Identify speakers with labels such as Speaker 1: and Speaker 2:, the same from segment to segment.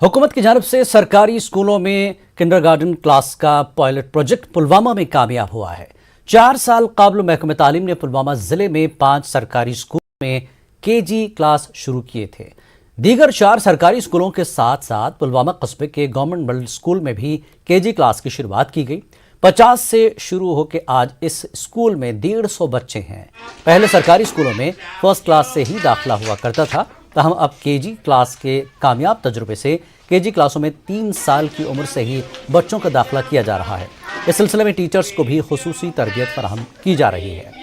Speaker 1: हुकूमत की जानिब से सरकारी स्कूलों में किंडरगार्टन क्लास का पायलट प्रोजेक्ट पुलवामा में कामयाब हुआ है। 4 साल कबल महकमे तालीम ने पुलवामा जिले में 5 सरकारी स्कूलों में केजी क्लास शुरू किए थे। दीगर 4 सरकारी स्कूलों के साथ साथ पुलवामा कस्बे के गवर्नमेंट मिडिल स्कूल में भी केजी क्लास की शुरुआत की गई। 50 से शुरू होकर आज इस स्कूल में 150 बच्चे हैं। पहले सरकारी स्कूलों में फर्स्ट क्लास से ही दाखिला हुआ करता था, तहम अब केजी क्लास के कामयाब तजुर्बे से केजी क्लासों में 3 साल की उम्र से ही बच्चों का दाखिला किया जा रहा है। इस सिलसिले में टीचर्स को भी खुसूसी तरबियत फराहम की जा रही है।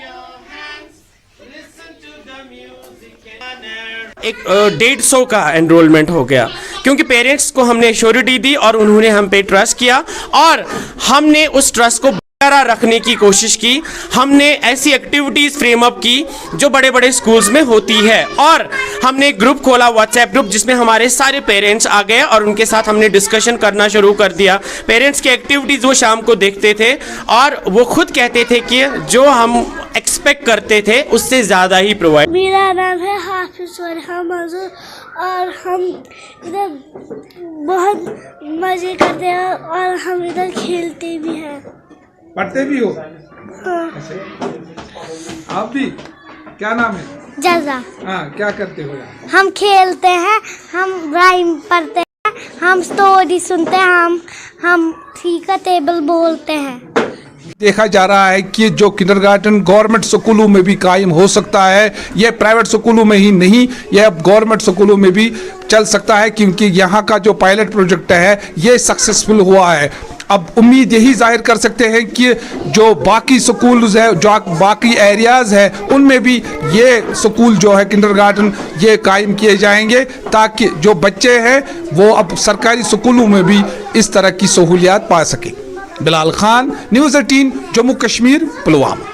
Speaker 2: एक 150 का एनरोलमेंट हो गया क्योंकि पेरेंट्स को हमने श्योरिटी दी और उन्होंने हम पे ट्रस्ट किया और हमने उस ट्रस्ट को बरकरार रखने की कोशिश की। हमने ऐसी एक्टिविटीज़ फ्रेम अप की जो बड़े बड़े स्कूल्स में होती है और हमने एक ग्रुप खोला, व्हाट्सएप ग्रुप, जिसमें हमारे सारे पेरेंट्स आ गए और उनके साथ हमने डिस्कशन करना शुरू कर दिया। पेरेंट्स की एक्टिविटीज़ वो शाम को देखते थे और वो खुद कहते थे कि जो हम एक्सपेक्ट करते थे उससे ज़्यादा ही प्रोवाइड।
Speaker 3: मेरा नाम है हाफिज मज़ूर और हम इधर बहुत मज़े करते हैं और हम इधर खेलते भी हैं।
Speaker 4: पढ़ते भी हो?
Speaker 3: हाँ।
Speaker 4: आप भी? क्या नाम है?
Speaker 3: जज़ा।
Speaker 4: हाँ, क्या करते हो?
Speaker 3: हम खेलते हैं, हम राइम पढ़ते हैं, हम स्टोरी सुनते हैं, हम ठीक है टेबल बोलते हैं।
Speaker 4: देखा जा रहा है कि जो किंडरगार्टन गवर्नमेंट स्कूलों में भी कायम हो सकता है, यह प्राइवेट स्कूलों में ही नहीं, यह अब गवर्नमेंट स्कूलों में भी चल सकता है क्योंकि यहाँ का जो पायलट प्रोजेक्ट है ये सक्सेसफुल हुआ है। अब उम्मीद यही जाहिर कर सकते हैं कि जो बाकी स्कूल्स है, जो बाकी एरियाज़ है, उनमें भी ये स्कूल जो है किंडरगार्टन ये कायम किए जाएंगे ताकि जो बच्चे हैं वो अब सरकारी स्कूलों में भी इस तरह की सहूलियात पा सकें। बिलाल खान, न्यूज़ 18, जम्मू कश्मीर, पुलवामा।